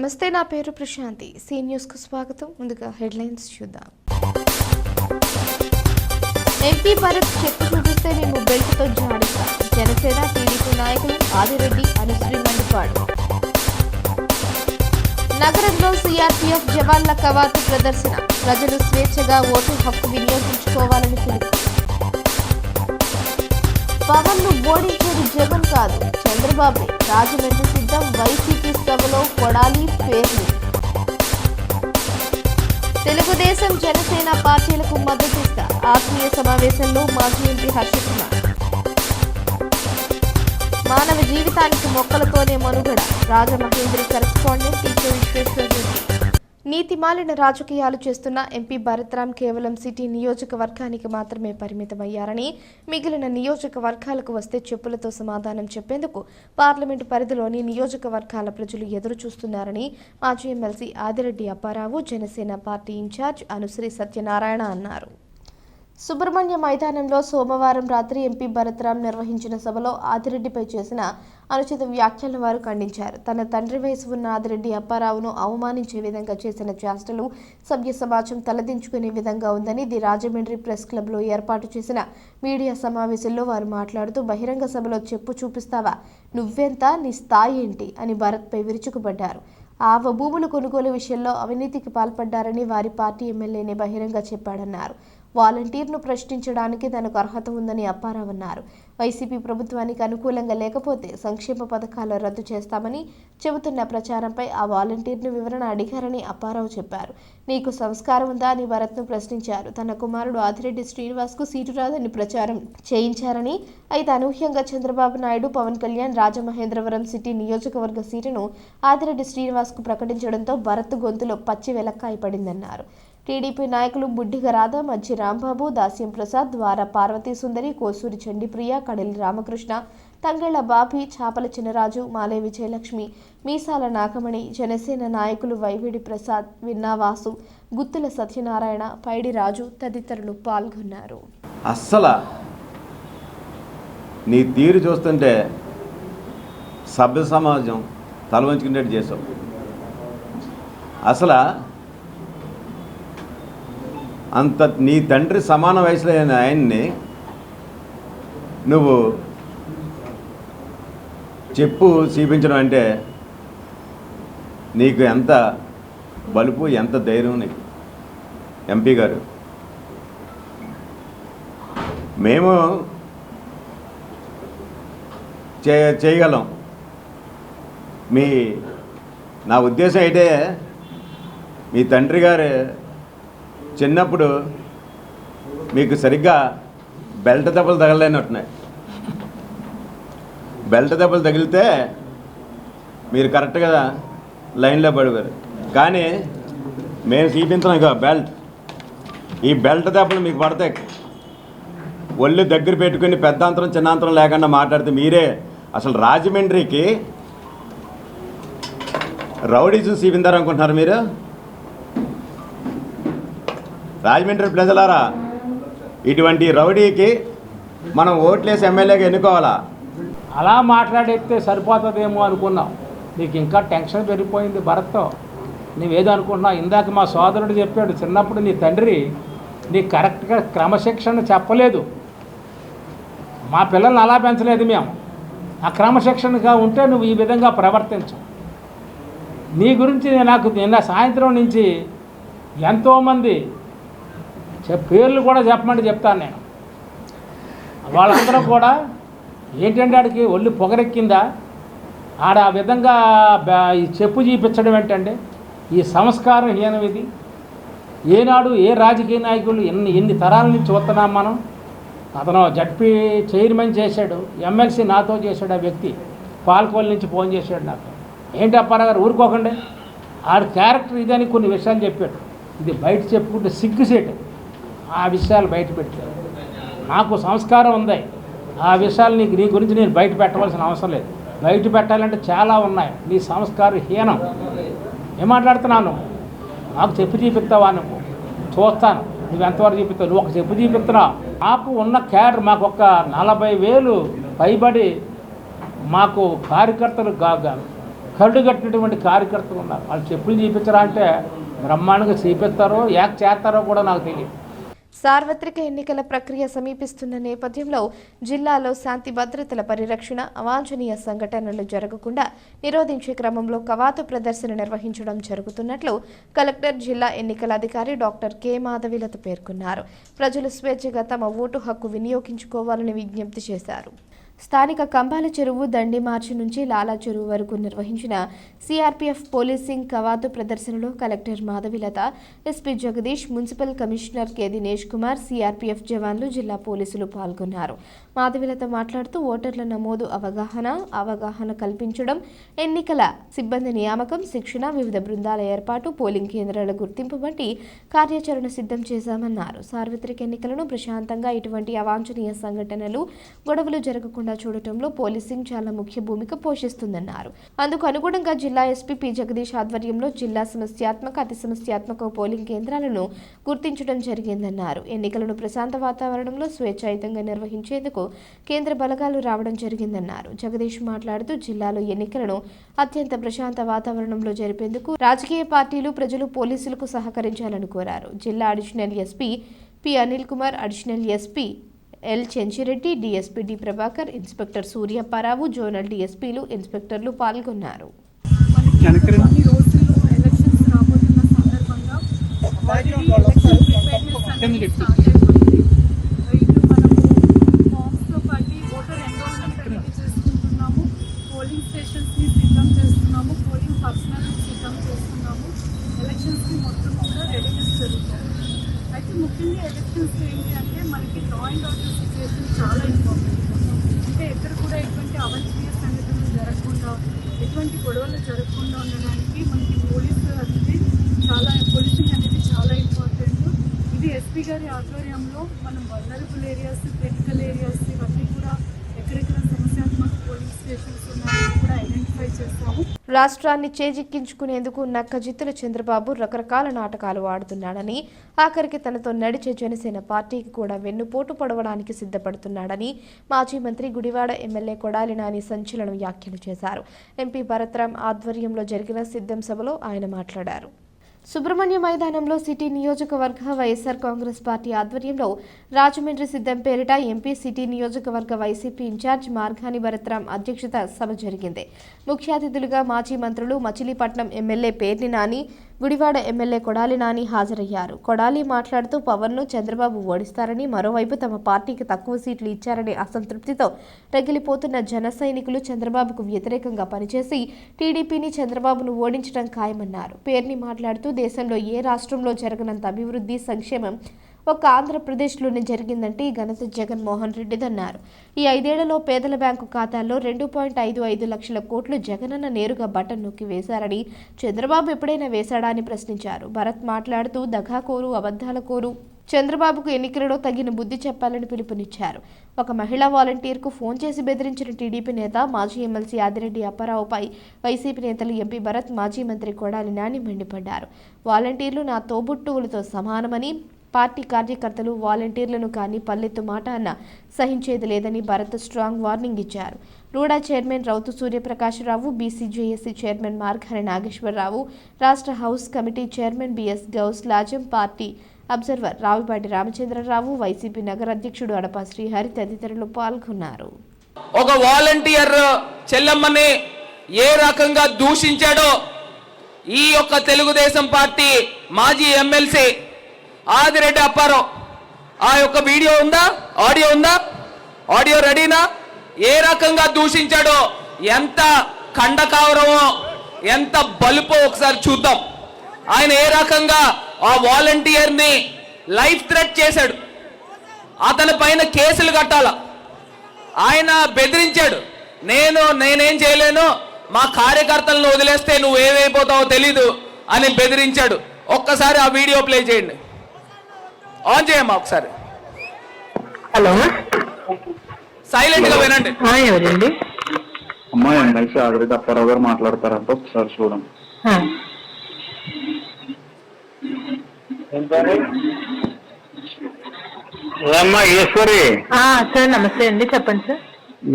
నమస్తే, నా పేరు ప్రశాంతి. సీ న్యూస్ కు స్వాగతం. ముందుగా హెడ్లైన్స్ చూద్దాం. ఎంపీ భరత్ చెప్పు చూపిస్తే మేము బెల్ట్తో జాడిస్తాం. జనసేన టీడీపీ నాయకులు ఆదిరెడ్డి అనుశ్రీ మండిపాడు. నగరంలో సిఆర్పీఎఫ్ జవాన్ల కవాతు ప్రదర్శన. ప్రజలు స్వేచ్ఛగా ఓటు హక్కు వినియోగించుకోవాలని పిలుపు. పవన్ ను ఓడించేది జగన్ కాదు, చంద్రబాబు. రాజమండ్రి సిద్ధం వైసీపీ సభలో కొడాలి పేర్లు. తెలుగుదేశం జనసేన పార్టీలకు మద్దతిస్తా. ఆత్మీయ సమావేశంలో మాజీ ఎంపీ హర్షకుమార్. మానవ జీవితానికి మొక్కలతోనే మనుగడ. Rajamahendri correspondent teacher Visweswarareddy. నీతి మాలిన రాజకీయాలు చేస్తున్న ఎంపీ భరత్రామ్ కేవలం సిటీ నియోజకవర్గానికి మాత్రమే పరిమితమయ్యారని, మిగిలిన నియోజకవర్గాలకు వస్తే చెప్పులతో సమాధానం చెప్పేందుకు పార్లమెంటు పరిధిలోని నియోజకవర్గాల ప్రజలు ఎదురు చూస్తున్నారని మాజీ MLC Adireddy Apparao, Janasena party incharge Anusri Satyanarayana అన్నారు. సుబ్రహ్మణ్య మైదానంలో సోమవారం రాత్రి ఎంపీ భరత్రామ్ నిర్వహించిన సభలో ఆదిరెడ్డిపై చేసిన అనుచిత వ్యాఖ్యలను వారు ఖండించారు. తన తండ్రి వయసు ఉన్న ఆదిరెడ్డి అప్పారావును అవమానించే విధంగా చేసిన చేష్టలు సభ్య సమాజం తలదించుకునే విధంగా ఉందని ది రాజమండ్రి ప్రెస్ క్లబ్లో ఏర్పాటు చేసిన మీడియా సమావేశంలో వారు మాట్లాడుతూ, బహిరంగ సభలో చెప్పు చూపిస్తావా, నువ్వెంత, నీ స్థాయి ఏంటి అని భరత్పై విరుచుకుపడ్డారు. ఆవ భూముల కొనుగోలు విషయంలో అవినీతికి పాల్పడ్డారని వారి పార్టీ ఎమ్మెల్యేనే బహిరంగ చెప్పాడన్నారు. వాలంటీర్ను ప్రశ్నించడానికి తనకు అర్హత ఉందని అప్పారావు అన్నారు. వైసీపీ ప్రభుత్వానికి అనుకూలంగా లేకపోతే సంక్షేమ పథకాలు రద్దు చేస్తామని చెబుతున్న ప్రచారంపై ఆ వాలంటీర్ను వివరణ అడిగారని అప్పారావు చెప్పారు. నీకు సంస్కారం ఉందా అని భరత్ను ప్రశ్నించారు. తన కుమారుడు ఆదిరెడ్డి శ్రీనివాస్కు సీటు రాదని ప్రచారం చేయించారని, అయితే అనూహ్యంగా చంద్రబాబు నాయుడు, పవన్ కళ్యాణ్ రాజమహేంద్రవరం సిటీ నియోజకవర్గ సీటును ఆదిరెడ్డి శ్రీనివాస్కు ప్రకటించడంతో భరత్ గొంతులో పచ్చి వెలక్కాయ పడిందన్నారు. టీడీపీ నాయకులు బుడ్డిగ రాధ, మజ్జి రాంబాబు, దాస్యం ప్రసాద్, ద్వార పార్వతీ సుందరి, కోసూరి చండీప్రియ, కడెలి రామకృష్ణ, తంగెళ్ల బాబి, చాపల చినరాజు, మాలే విజయలక్ష్మి, మీసాల నాగమణి, జనసేన నాయకులు వైవిడి ప్రసాద్, విన్నావాసు, గుత్తుల సత్యనారాయణ, పైడి రాజు తదితరులు పాల్గొన్నారు. అస్సలు నీ తీరు చూస్తుంటే సభ్య సమాజం తలవంచుకునేట్టు చేసావు. అసలు అంత నీ తండ్రి సమాన వయసులో అయిన ఆయన్ని నువ్వు చెప్పు చూపించడం అంటే నీకు ఎంత బలుపు, ఎంత ధైర్యం నీకు. ఎంపీ గారు, మేము చేయగలం. నా ఉద్దేశం అయితే మీ తండ్రి గారు చిన్నప్పుడు మీకు సరిగ్గా బెల్ట్ దెబ్బలు తగలలేనట్టున్నాయి. బెల్ట్ దెబ్బలు తగిలితే మీరు కరెక్ట్గా లైన్లో పడిపోయారు. కానీ మేము చూపించాం ఇక ఈ బెల్ట్ దెబ్బలు మీకు పడతాయి. ఒళ్ళు దగ్గర పెట్టుకుని పెద్ద అంతరం చిన్న అంతరం లేకుండా మాట్లాడితే మీరే అసలు రాజమండ్రికి రౌడీజం చూపించారనుకుంటున్నారు మీరు. రాజమండ్రి ప్రజలారా, ఇటువంటి రౌడీకి మనం ఓట్లేసి ఎమ్మెల్యేగా ఎన్నుకోవాలా? అలా మాట్లాడితే సరిపోతుందేమో అనుకున్నాం. నీకు ఇంకా టెన్షన్ పెరిగిపోయింది భరత్తో. నువ్వేదో అనుకుంటున్నావు. ఇందాక మా సోదరుడు చెప్పాడు, చిన్నప్పుడు నీ తండ్రి నీకు కరెక్ట్గా క్రమశిక్షణ చెప్పలేదు. మా పిల్లల్ని అలా పెంచలేదు మేము. ఆ క్రమశిక్షణగా ఉంటే నువ్వు ఈ విధంగా ప్రవర్తించు. నీ గురించి నాకు నిన్న సాయంత్రం నుంచి ఎంతోమంది పేర్లు కూడా చెప్పమంటే చెప్తాను నేను. వాళ్ళందరూ కూడా ఏంటంటే ఆడికి ఒళ్ళు పొగరెక్కిందా, ఆడ ఆ విధంగా ఈ చెప్పు చూపించడం ఏంటంటే ఈ సంస్కారం హీనం. ఇది ఏనాడు ఏ రాజకీయ నాయకులు ఎన్ని తరాల నుంచి వస్తున్నాం మనం. అతను జడ్పీ చైర్మన్ చేశాడు, ఎమ్మెల్సీ నాతో చేశాడు. ఆ వ్యక్తి పాల్కోల్ నుంచి ఫోన్ చేశాడు నాకు. ఏంటి అప్పారావు గారు ఊరుకోకండి, ఆడ క్యారెక్టర్ ఇదని కొన్ని విషయాలు చెప్పాడు. ఇది బయట చెప్పుకుంటే సిగ్గుసేటు. ఆ విషయాలు బయట పెట్టారు. నాకు సంస్కారం ఉంది. ఆ విషయాలు నీ గురించి నేను బయట పెట్టవలసిన అవసరం లేదు. బయట పెట్టాలంటే చాలా ఉన్నాయి. నీ సంస్కారం హీనం. ఏం మాట్లాడుతున్నాను? నాకు చెప్పు చూపిస్తావా? నువ్వు చూస్తాను నువ్వు ఎంతవరకు చూపిస్తావు. నువ్వు ఒక చెప్పు చూపిస్తున్నావు. మాకు ఉన్న క్యాడర్, మాకు ఒక 40,000 పైబడి మాకు కార్యకర్తలు కరుడు కట్టినటువంటి కార్యకర్తలు ఉన్నారు. వాళ్ళు చెప్పులు చూపించరా అంటే బ్రహ్మాండంగా చూపిస్తారో యాక్ట్ చేస్తారో కూడా నాకు తెలియదు. సార్వత్రిక ఎన్నికల ప్రక్రియ సమీపిస్తున్న నేపథ్యంలో జిల్లాలో శాంతి భద్రతల పరిరక్షణ, అవాంఛనీయ సంఘటనలు జరగకుండా నిరోధించే క్రమంలో కవాతు ప్రదర్శన నిర్వహించడం జరుగుతున్నట్లు కలెక్టర్, జిల్లా ఎన్నికల అధికారి డాక్టర్ కె మాధవిలత పేర్కొన్నారు. ప్రజలు స్వేచ్ఛగా తమ ఓటు హక్కు వినియోగించుకోవాలని విజ్ఞప్తి చేశారు. స్థానిక కంబాల చెరువు, దండి మార్చి నుంచి లాలా చెరువు వరకు నిర్వహించిన సిఆర్పీఎఫ్ పోలీసింగ్ కవాతు ప్రదర్శనలో collector Madhavi Latha, SP Jagadish, municipal commissioner K Dinesh Kumar, CRPF జవాన్లు, జిల్లా పోలీసులు పాల్గొన్నారు. మాధవిలత మాట్లాడుతూ ఓటర్ల నమోదు అవగాహన కల్పించడం, ఎన్నికల సిబ్బంది నియామకం, శిక్షణ, వివిధ బృందాల ఏర్పాటు, పోలింగ్ కేంద్రాల గుర్తింపు వంటి కార్యాచరణ సిద్ధం చేశామన్నారు. సార్వత్రిక ఎన్నికలను ప్రశాంతంగా ఎటువంటి అవాంఛనీయ సంఘటనలు, గొడవలు జరగకుండా చూడటంలో పోలీసింగ్ చాలా ముఖ్య భూమిక పోషిస్తుందన్నారు. అందుకు అనుగుణంగా జిల్లా ఎస్పీ పి జగదీష్ ఆధ్వర్యంలో జిల్లా సమస్యాత్మక, అతి సమస్యాత్మక పోలింగ్ కేంద్రాలను గుర్తించడం జరిగిందన్నారు. ఎన్నికలను ప్రశాంత వాతావరణంలో స్వేచ్ఛాయుతంగా నిర్వహించేందుకు కేంద్ర బలగాలు రావడం జరిగిందన్నారు. జగదీష్ మాట్లాడుతూ జిల్లాలో ఎన్నికలను అత్యంత ప్రశాంత వాతావరణంలో జరిపేందుకు రాజకీయ పార్టీలు, ప్రజలు పోలీసులకు సహకరించాలని కోరారు. జిల్లా additional SP P Anil Kumar, additional SP L Chenchireddy, DSP D Prabhakar, inspector Suryapparao, zonal డీఎస్పీలు, ఇన్స్పెక్టర్లు పాల్గొన్నారు. పోలింగ్ స్టేషన్స్ని సిద్ధం చేస్తున్నాము, పోలింగ్ పర్సనల్ సిద్ధం చేస్తున్నాము, ఎలక్షన్స్కి మొత్తం కూడా రెడీనెస్ జరుగుతుంది. అయితే ముఖ్యంగా ఎలక్షన్స్ ఏంటి అంటే మనకి లా అండ్ ఆర్డర్ సిచ్యువేషన్ చాలా ఇంపార్టెంట్. అంటే ఎక్కడ కూడా ఎటువంటి అవాంఛనీయ సంఘటనలు జరగకుండా, ఎటువంటి గొడవలు జరగకుండా ఉండడానికి మనకి పోలీసింగ్ అనేది చాలా ఇంపార్టెంట్. ఇది ఎస్పీ గారి ఆధ్వర్యంలో మనం వల్నరబుల్ ఏరియాస్, క్రిటికల్ ఏరియాస్ ఇవన్నీ కూడా ఎక్కడెక్కడ సమస్యాత్మక పోలింగ్ స్టేషన్స్ ఉన్నాయని కూడా ఐడెంటిఫై చేస్తాము. రాష్ట్రాన్ని చేజిక్కించుకునేందుకు నక్కజిత్తుల చంద్రబాబు రకరకాల నాటకాలు ఆడుతున్నాడని, ఆఖరికి తనతో నడిచే జనసేన పార్టీకి కూడా వెన్నుపోటు పొడవడానికి సిద్ధపడుతున్నాడని మాజీ మంత్రి, గుడివాడ ఎమ్మెల్యే కొడాలి నాని సంచలన వ్యాఖ్యలు చేశారు. ఎంపీ భరత్రామ్ ఆధ్వర్యంలో జరిగిన సిద్ధం సభలో ఆయన మాట్లాడారు. సుబ్రహ్మణ్య మైదానంలో సిటీ నియోజకవర్గ వైఎస్ఆర్ కాంగ్రెస్ పార్టీ ఆధ్వర్యంలో రాజమండ్రి సిద్ధం పేరిట ఎంపీ, సిటీ నియోజకవర్గ వైసీపీ ఇన్ఛార్జ్ మార్గాని భరత్రామ్ అధ్యక్షత సభ జరిగింది. ముఖ్య అతిథులుగా మాజీ మంత్రులు, మచిలీపట్నం ఎమ్మెల్యే పేర్ని నాని, గుడివాడ ఎమ్మెల్యే కొడాలి నాని హాజరయ్యారు. కొడాలి మాట్లాడుతూ పవన్ను చంద్రబాబు ఓడిస్తారని, మరోవైపు తమ పార్టీకి తక్కువ సీట్లు ఇచ్చారనే అసంతృప్తితో రగిలిపోతున్న జన సైనికులు చంద్రబాబుకు వ్యతిరేకంగా పనిచేసి టీడీపీని, చంద్రబాబును ఓడించడం ఖాయమన్నారు. పేర్ని మాట్లాడుతూ దేశంలో ఏ రాష్ట్రంలో జరగనంత అభివృద్ధి, సంక్షేమం ఒక్క ఆంధ్రప్రదేశ్లోనే జరిగిందంటే ఈ ఘనత జగన్మోహన్ రెడ్డిదన్నారు. ఈ 5 ఏళ్లలో పేదల బ్యాంకు ఖాతాల్లో 2.55 లక్షల కోట్లు జగనన్న నేరుగా బటన్ నొక్కి వేశారని, చంద్రబాబు ఎప్పుడైనా వేశాడా అని ప్రశ్నించారు. భరత్ మాట్లాడుతూ దగాకోరు, అబద్ధాల కోరు చంద్రబాబుకు ఎన్నికలలో తగిన బుద్ధి చెప్పాలని పిలుపునిచ్చారు. ఒక మహిళా వాలంటీర్కు ఫోన్ చేసి బెదిరించిన టీడీపీ నేత, మాజీ ఎమ్మెల్సీ ఆదిరెడ్డి అప్పారావుపై వైసీపీ నేతలు ఎంపీ భరత్, మాజీ మంత్రి కొడాలి నాని మండిపడ్డారు. వాలంటీర్లు నా తోబుట్టువులతో సమానమని, పార్టీ కార్యకర్తలు వాలంటీర్లను కానీ పల్లెత్తు మాట అన్న సహించేది లేదని భరత్ స్ట్రాంగ్ వార్నింగ్ ఇచ్చారు. RUDA chairman Routhu Suryaprakasarao, BCJAC chairman Margani Nageswararao, రాష్ట్ర house committee chairman BS Ghouse, లాజం party observer Ravipati Ramachandrarao, YCP నగర అధ్యక్షుడు అడపా శ్రీహరి తదితరులు పాల్గొన్నారు. ఒక వాలంటీర్ చెల్లమ్మని ఏ రకంగా దూషించాడో ఈ యొక్క తెలుగుదేశం పార్టీ మాజీ ఎమ్మెల్సీ ఆదిరెడ్డి అప్పారావు, ఆ యొక్క వీడియో ఉందా, ఆడియో ఉందా, ఆడియో రెడీనా? ఏ రకంగా దూషించాడో, ఎంత ఖండకావరమో, ఎంత బలుపో ఒకసారి చూద్దాం. ఆయన ఏ రకంగా ఆ వాలంటీర్ని లైఫ్ థ్రెట్ చేశాడు, అతని పైన కేసులు కట్టాల, ఆయన బెదిరించాడు. నేనేం చేయలేను, మా కార్యకర్తలను వదిలేస్తే నువ్వు ఏమైపోతావో తెలీదు అని బెదిరించాడు. ఒక్కసారి ఆ వీడియో ప్లే చేయండి, ఆన్ చేయమ్మా ఒకసారి. హలో, సైలెంట్ గా వినండి. ఎవరండి? అమ్మా ఎమ్మెల్సీ ఆదిరెడ్డి అప్పారావు గారు మాట్లాడతారంట, ఒకసారి చూడండి. అమ్మా ఈశ్వరి సార్ నమస్తే అండి, చెప్పండి సార్.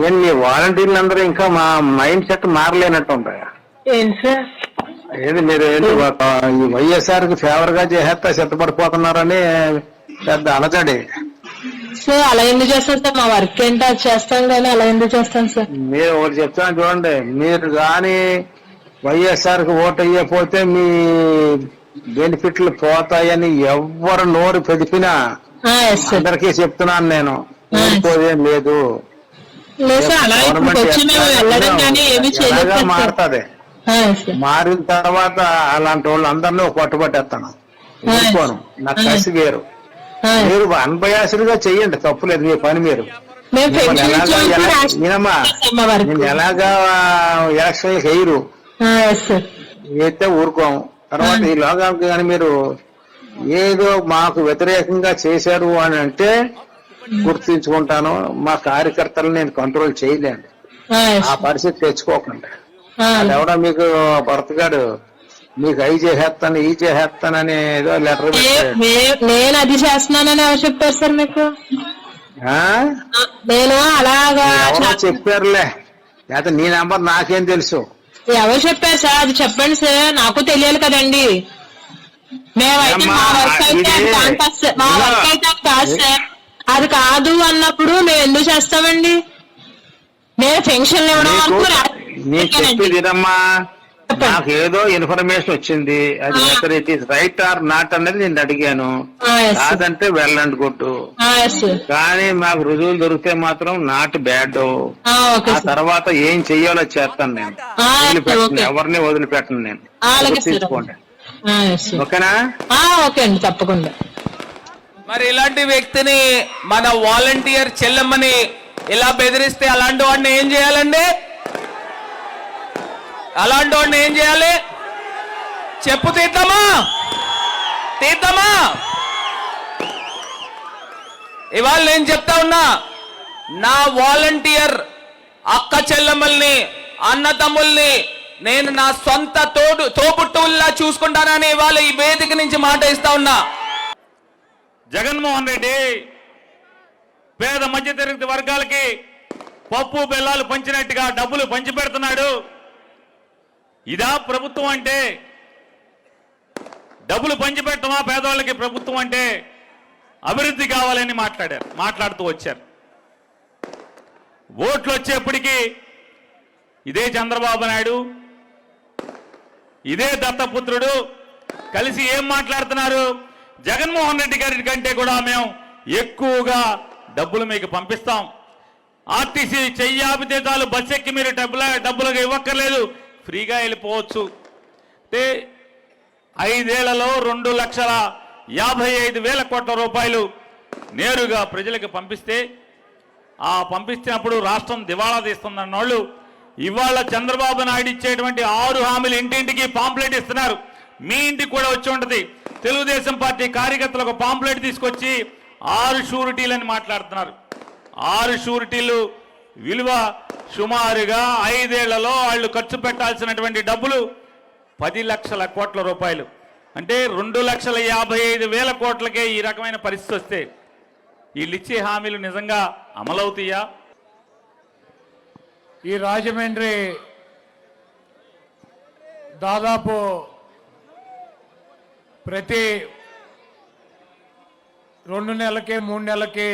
ఏంటి వాలంటీర్లు అందరూ ఇంకా మా మైండ్ సెట్ మారలేనట్టు ఉంటాయా? ఏంటి సార్? ఏది మీరు ఏంటి ఈ వైఎస్ఆర్ కి ఫేవర్ గా చేసేస్తా సిద్ధపడిపోతున్నారని పెద్ద అలజడి. సార్ అలా ఎందుకు చేస్తాం సార్? మా వర్క్ ఏంటో అది చేస్తాం కానీ అలా ఎందుకు చేస్తాం సార్? మీరు ఒకటి చెప్తాను చూడండి, మీరు కానీ వైఎస్ఆర్ కి ఓటు అయ్యపోతే మీ బెనిఫిట్లు పోతాయని ఎవరు నోరు పెదిపినా అందరికీ చెప్తున్నాను నేను, ఊరుకోదేం లేదు. లేదు సార్, అలా ఇప్పుడు వచ్చి మేము వెళ్ళడం కానీ ఏమి చేయలేదు. మారుతుంది, మారిన తర్వాత అలాంటి వాళ్ళు అందరినీ పట్టుబట్టేస్తాను, ఊరుకోను. నాకు కసి వేరు. మీరు అన్బయాసులుగా చెయ్యండి, తప్పులేదు, మీ పని మీరు. ఎలాగా ఎలక్షన్ వేయరు, అయితే ఊరుకోము. తర్వాత ఈ లోకానికి కానీ మీరు ఏదో మాకు వ్యతిరేకంగా చేశారు అని అంటే గుర్తించుకుంటాను. మా కార్యకర్తలు నేను కంట్రోల్ చేయలేను, ఆ పరిస్థితి తెచ్చుకోకండి. ఎవడో మీకు భర్తగాడు మీకు అవి చేసేస్తాను ఈ చేసేస్తానని ఏదో లెటర్ నేను అది చేస్తున్నానని ఎవరు చెప్పారు సార్ మీకు? నేను అలాగా చెప్పారులే, లేకపోతే నీ నెంబర్ నాకేం తెలుసు? ఎవరు చెప్పారు సార్? అది చెప్పండి సార్, నాకు తెలియాలి కదండి. మేమైతే మా వర్క్ అయితే కాదు సార్. అది కాదు అన్నప్పుడు మేము ఎందుకు చేస్తామండి? నేను పెన్షన్ ఇవ్వడం నాకు ఏదో ఇన్ఫర్మేషన్ వచ్చింది, అది it is right are not అనేది నేను అడిగాను. కాదంటే వెళ్ళండి కొట్టు, కానీ మాకు రుజువులు దొరికితే మాత్రం నాట్ బ్యాడ్. ఆ తర్వాత ఏం చెయ్యాలో చేస్తాను నేను, వదిలిపెట్టను, ఎవరిని వదిలిపెట్టను నేను. తీసుకోండి, ఓకేనా? ఓకే అండి, తప్పకుండా. మరి ఇలాంటి వ్యక్తిని మన వాలంటీర్ చెల్లెమ్మని ఇలా బెదిరిస్తే అలాంటి వాడిని ఏం చేయాలండి? అలాంటి వాడిని ఏం చేయాలి? చెప్పు తీద్దామా? తీద్దామా? ఇవాళ నేను చెప్తా ఉన్నా, నా వాలంటీర్ అక్క చెల్లెమ్మల్ని అన్న తమ్ముల్ని నేను నా సొంత తోబుట్టువుల్లా చూసుకుంటానని ఇవాళ ఈ వేదిక నుంచి మాట ఇస్తా ఉన్నా. జగన్మోహన్ రెడ్డి పేద మధ్యతరగతి వర్గాలకి పప్పు బెల్లాలు పంచినట్టుగా డబ్బులు పంచిపెడుతున్నాడు. ఇదా ప్రభుత్వం అంటే? డబ్బులు పంచిపెట్టమా పేదవాళ్ళకి ప్రభుత్వం అంటే? అభివృద్ధి కావాలని మాట్లాడుతూ వచ్చారు. ఓట్లు వచ్చేప్పటికీ ఇదే చంద్రబాబు నాయుడు, ఇదే దత్తపుత్రుడు కలిసి ఏం మాట్లాడుతున్నారు? జగన్మోహన్ రెడ్డి గారి కంటే కూడా మేము ఎక్కువగా డబ్బులు మీకు పంపిస్తాం. ఆర్టీసీ చెయ్యాపితే చాలు, బస్ ఎక్కి మీరు డబ్బులుగా ఇవ్వక్కర్లేదు, ఫ్రీగా వెళ్ళిపోవచ్చు. అంటే 5 ఏళ్లలో 2,55,000 కోట్ల రూపాయలు నేరుగా ప్రజలకు పంపిస్తే, పంపిస్తున్నప్పుడు రాష్ట్రం దివాళా తీస్తుందన్న వాళ్ళు ఇవాళ చంద్రబాబు నాయుడు ఇచ్చేటువంటి 6 హామీలు ఇంటింటికి పాంప్లెట్ ఇస్తున్నారు. మీ ఇంటికి కూడా వచ్చి ఉంటుంది. తెలుగుదేశం పార్టీ కార్యకర్తలకు పాంప్లెట్ తీసుకొచ్చి 6 షూరిటీలని మాట్లాడుతున్నారు. 6 షూరిటీలు విలువ సుమారుగా 5 ఏళ్లలో వాళ్ళు ఖర్చు పెట్టాల్సినటువంటి డబ్బులు 10 లక్షల కోట్ల రూపాయలు. అంటే 2,55,000 కోట్లకే ఈ రకమైన పరిస్థితి వస్తే వీళ్ళు ఇచ్చే హామీలు నిజంగా అమలవుతాయా? ఈ రాజమండ్రి దాదాపు ప్రతి 2 నెలలకి 3 నెలలకి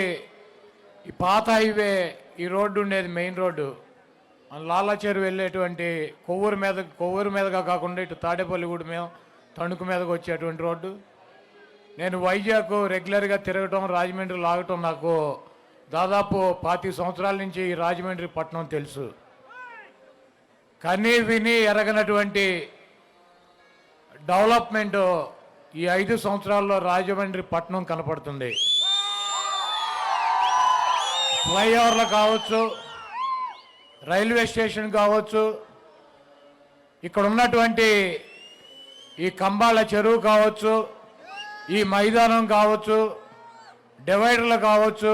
ఈ పాత హైవే ఈ రోడ్డు ఉండేది, మెయిన్ రోడ్డు లాలాచేరు వెళ్ళేటువంటి కొవ్వూరు మీదగా కాకుండా ఇటు తాడేపల్లిగూడ మీద తణుకు మీదకి వచ్చేటువంటి రోడ్డు. నేను వైజాగ్ రెగ్యులర్గా తిరగటం, రాజమండ్రి లాగటం నాకు దాదాపు 25 సంవత్సరాల నుంచి ఈ రాజమండ్రి పట్టణం తెలుసు. కనీ విని ఎరగనటువంటి డెవలప్మెంట్ ఈ 5 సంవత్సరాల్లో రాజమండ్రి పట్టణం కనపడుతుంది. ఫ్లైఓవర్లు కావచ్చు, రైల్వే స్టేషన్ కావచ్చు, ఇక్కడ ఉన్నటువంటి ఈ కంబాల చెరువు కావచ్చు, ఈ మైదానం కావచ్చు, డివైడర్లు కావచ్చు,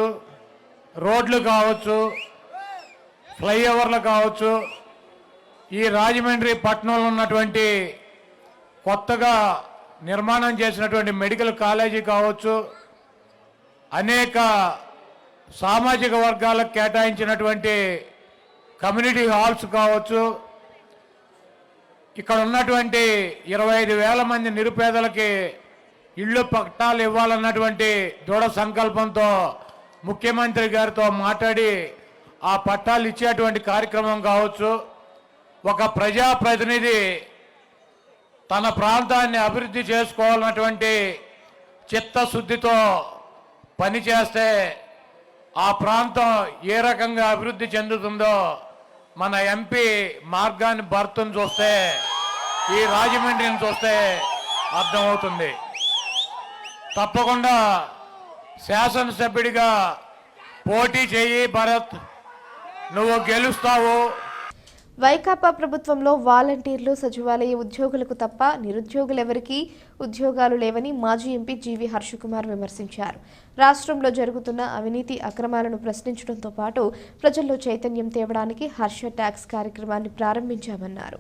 రోడ్లు కావచ్చు, ఫ్లైఓవర్లు కావచ్చు, ఈ రాజమండ్రి పట్టణంలో ఉన్నటువంటి కొత్తగా నిర్మాణం చేసినటువంటి మెడికల్ కాలేజీ కావచ్చు, అనేక సామాజిక వర్గాలకు కేటాయించినటువంటి కమ్యూనిటీ హాల్స్ కావచ్చు, ఇక్కడ ఉన్నటువంటి 25,000 మంది నిరుపేదలకి ఇళ్ళు పట్టాలు ఇవ్వాలన్నటువంటి దృఢ సంకల్పంతో ముఖ్యమంత్రి గారితో మాట్లాడి ఆ పట్టాలు ఇచ్చేటువంటి కార్యక్రమం కావచ్చు, ఒక ప్రజాప్రతినిధి తన ప్రాంతాన్ని అభివృద్ధి చేసుకోవాలన్నటువంటి చిత్తశుద్ధితో పనిచేస్తే ఆ ప్రాంతం ఏ రకంగా అభివృద్ధి చెందుతుందో మన ఎంపీ మార్గాన్ని భర్తను చూస్తే, ఈ రాజమండ్రిని చూస్తే అర్థమవుతుంది. తప్పకుండా శాసనసభ్యుడిగా పోటీ చేయి భరత్, నువ్వు గెలుస్తావు. వైకాపా ప్రభుత్వంలో వాలంటీర్లు, సచివాలయ ఉద్యోగులకు తప్ప నిరుద్యోగులెవరికీ ఉద్యోగాలు లేవని మాజీ ఎంపీ జీవి హర్షకుమార్ విమర్శించారు. రాష్ట్రంలో జరుగుతున్న అవినీతి అక్రమాలను ప్రశ్నించడంతో పాటు ప్రజల్లో చైతన్యం తేవడానికి హర్ష ట్యాక్స్ కార్యక్రమాన్ని ప్రారంభించామన్నారు.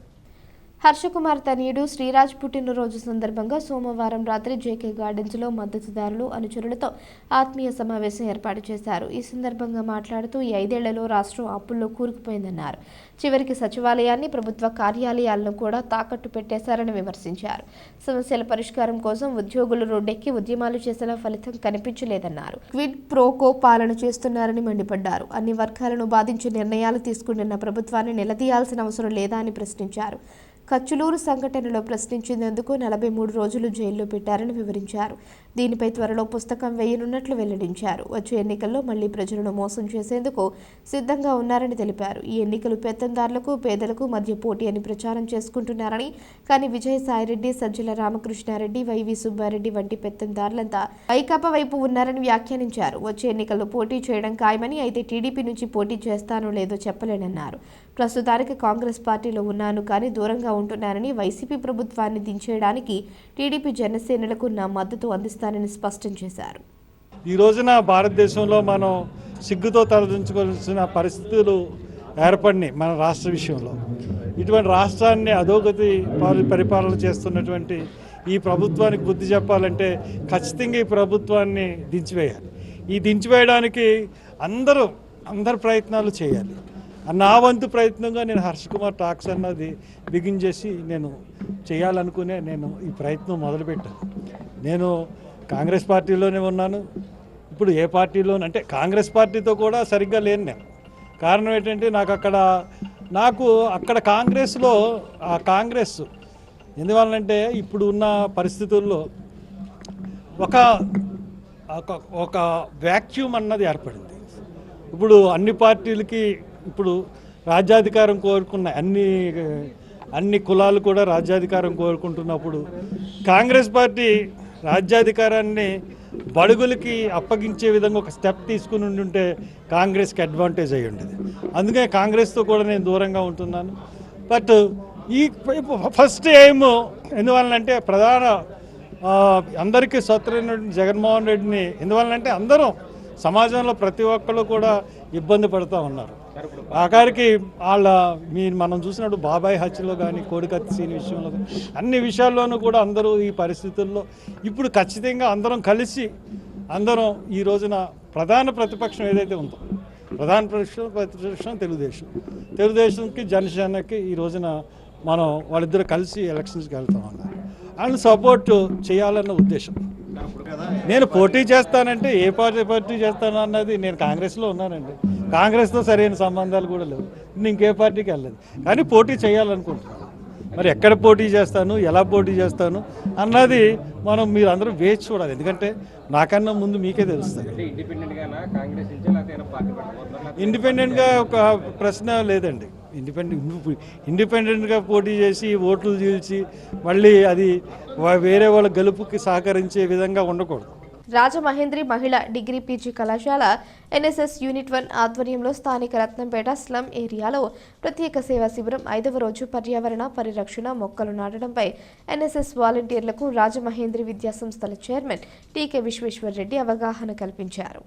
హర్షకుమార్ తనయుడు శ్రీరాజ్ పుట్టినరోజు సందర్భంగా సోమవారం రాత్రి జేకే గార్డెన్స్లో మద్దతుదారులు, అనుచరులతో ఆత్మీయ సమావేశం ఏర్పాటు చేశారు. ఈ సందర్భంగా మాట్లాడుతూ ఈ 5 ఏళ్లలో రాష్ట్రం అప్పుల్లో కూరుకుపోయిందన్నారు. చివరికి సచివాలయాన్ని, ప్రభుత్వ కార్యాలయాలను కూడా తాకట్టు పెట్టేశారని విమర్శించారు. సమస్యల పరిష్కారం కోసం ఉద్యోగులు రోడ్డెక్కి ఉద్యమాలు చేసిన ఫలితం కనిపించలేదన్నారు. క్విడ్ ప్రోకో పాలన చేస్తున్నారని మండిపడ్డారు. అన్ని వర్గాలను బాధించే నిర్ణయాలు తీసుకుంటున్న ప్రభుత్వాన్ని నిలదీయాల్సిన అవసరం లేదా అని ప్రశ్నించారు. కచ్చులూరు సంఘటనలో ప్రశ్నించేందుకు 43 రోజులు జైల్లో పెట్టారని వివరించారు. దీనిపై త్వరలో పుస్తకం వేయనున్నట్లు వెల్లడించారు. వచ్చే ఎన్నికల్లో మళ్లీ ప్రజలను మోసం చేసేందుకు సిద్ధంగా ఉన్నారని తెలిపారు. ఈ ఎన్నికలు పెత్తందారులకు, పేదలకు మధ్య పోటీ అని ప్రచారం చేసుకుంటున్నారని, కానీ విజయసాయిరెడ్డి, సజ్జల రామకృష్ణారెడ్డి, వైవి సుబ్బారెడ్డి వంటి పెత్తందారులంతా వైకాపా వైపు ఉన్నారని వ్యాఖ్యానించారు. వచ్చే ఎన్నికల్లో పోటీ చేయడం ఖాయమని, అయితే టీడీపీ నుంచి పోటీ చేస్తానో లేదో చెప్పలేనన్నారు. ప్రస్తుతానికి కాంగ్రెస్ పార్టీలో ఉన్నాను కానీ దూరంగా ఉంటున్నానని, వైసీపీ ప్రభుత్వాన్ని దించేయడానికి టీడీపీ, జనసేనలకు నా మద్దతు అందిస్తానని స్పష్టం చేశారు. ఈ రోజున భారతదేశంలో మనం సిగ్గుతో తలదించుకోవాల్సిన పరిస్థితులు ఏర్పడినాయి మన రాష్ట్ర విషయంలో. ఇటువంటి రాష్ట్రాన్ని అధోగతి పరిపాలన చేస్తున్నటువంటి ఈ ప్రభుత్వానికి బుద్ధి చెప్పాలంటే ఖచ్చితంగా ఈ ప్రభుత్వాన్ని దించివేయాలి. ఈ దించివేయడానికి అందరు ప్రయత్నాలు చేయాలి. నా వంతు ప్రయత్నంగా నేను హర్షకుమార్ టాక్స్ అన్నది బిగిన్ చేసి నేను చేయాలనుకునే నేను ఈ ప్రయత్నం మొదలుపెట్టాను. నేను కాంగ్రెస్ పార్టీలోనే ఉన్నాను. ఇప్పుడు ఏ పార్టీలో అంటే కాంగ్రెస్ పార్టీతో కూడా సరిగ్గా లేను నేను. కారణం ఏంటంటే నాకు అక్కడ కాంగ్రెస్లో ఆ కాంగ్రెస్ ఎందువల్లంటే ఇప్పుడు ఉన్న పరిస్థితుల్లో ఒక వ్యాక్యూమ్ అన్నది ఏర్పడింది. ఇప్పుడు అన్ని పార్టీలకి ఇప్పుడు రాజ్యాధికారం కోరుకున్న అన్ని కులాలు కూడా రాజ్యాధికారం కోరుకుంటున్నప్పుడు కాంగ్రెస్ పార్టీ రాజ్యాధికారాన్ని బడుగులకి అప్పగించే విధంగా ఒక స్టెప్ తీసుకుని ఉంటే కాంగ్రెస్కి అడ్వాంటేజ్ అయ్యి ఉండేది. అందుకే కాంగ్రెస్తో కూడా నేను దూరంగా ఉంటున్నాను. బట్ ఈ ఫస్ట్ ఎయిమ్ ఎందువల్లంటే ప్రధాన అందరికీ స్వతంత్ర జగన్మోహన్ రెడ్డిని ఎందువల్లంటే అందరం సమాజంలో ప్రతి ఒక్కళ్ళు కూడా ఇబ్బంది పడుతూ ఉన్నారు. ఆఖరికి మనం చూసినప్పుడు బాబాయ్ హత్యలో కానీ, కోడికత్తి సీన్ విషయంలో కానీ అన్ని విషయాల్లోనూ కూడా అందరూ ఈ పరిస్థితుల్లో ఇప్పుడు ఖచ్చితంగా అందరం కలిసి ఈ రోజున ప్రధాన ప్రతిపక్షం ఏదైతే ఉందో ప్రధాన ప్రతిపక్షం తెలుగుదేశంకి జనసేనకి ఈ రోజున మనం వాళ్ళిద్దరు కలిసి ఎలక్షన్స్కి వెళ్తాం అన్నారు. వాళ్ళని సపోర్ట్ చేయాలన్న ఉద్దేశం. నేను పోటీ చేస్తానంటే ఏ పార్టీ చేస్తాను అన్నది నేను కాంగ్రెస్లో ఉన్నానండి. కాంగ్రెస్తో సరైన సంబంధాలు కూడా లేవు. నేను ఇంకే పార్టీకి వెళ్ళలేదు. కానీ పోటీ చేయాలనుకుంటున్నాను. మరి ఎక్కడ పోటీ చేస్తాను, ఎలా పోటీ చేస్తాను అన్నది మీరు అందరూ వేచి చూడాలి. ఎందుకంటే నాకన్నా ముందు మీకే తెలుస్తుంది. ఇండిపెండెంట్గా ఒక ప్రశ్న లేదండి. ఇండిపెండెంట్గా పోటీ చేసి ఓట్లు చీల్చి మళ్ళీ అది వేరే వాళ్ళ గెలుపుకి సహకరించే విధంగా ఉండకూడదు. రాజమహేంద్రి మహిళా డిగ్రీ పీజీ కళాశాల ఎన్ఎస్ఎస్ యూనిట్ 1 ఆధ్వర్యంలో స్థానిక రత్నంపేట స్లమ్ ఏరియాలో ప్రత్యేక సేవా శిబిరం 5వ రోజు పర్యావరణ పరిరక్షణ, మొక్కలు నాటడంపై ఎన్ఎస్ఎస్ వాలంటీర్లకు రాజమహేంద్రి విద్యాసంస్థల చైర్మన్ టీకే విశ్వేశ్వరరెడ్డి అవగాహన కల్పించారు.